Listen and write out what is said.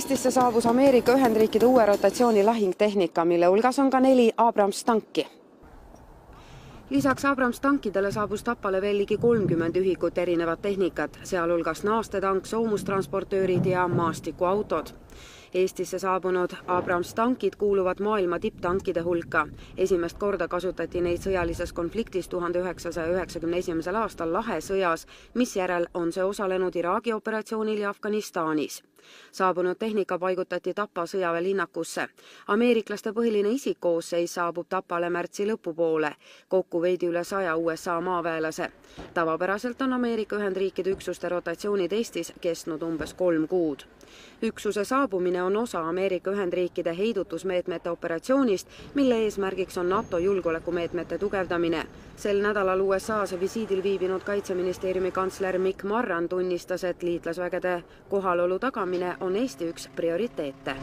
Eestisse saabus Ameerika Ühendriikide uue rotatsiooni lahingtehnika, mille hulgas on ka 4 Abrams tanki. Lisaks Abrams tankidele saabus Tapale veel ligi 30 ühikut erinevat tehnikat, sealhulgas naastetank, soomustransportöörid ja maastikuautod. Eestisse saabunud Abrams tankid kuuluvad maailma tipptankide hulka. Esimest korda kasutati neid sõjalises konfliktis 1991. aastal Lahe sõjas, misjärel on see osalenud Iraagi operatsioonil ja Afganistanis. Saabunud tehnika paigutati Tapa sõjaväelinnakusse. Ameeriklaste põhiline isikkoosseis saabub Tapale märtsi lõpupoole, kokku veidi üle 100 USA maaväelase. Tavapäraselt on Ameerika Ühendriikide üksuste rotatsioonid Eestis kestnud umbes 3 kuud. Üksuse saabumine on osa Ameerika Ühendriikide heidutusmeetmete operatsioonist, mille eesmärgiks on NATO julgeolekumeetmete tugevdamine. Sel nädalal USA's visiidil viibinud Kaitseministeeriumi kantsler Mikk Marran tunnistas, et liitlasvägede kohalolu tagamine on Eesti üks prioriteete.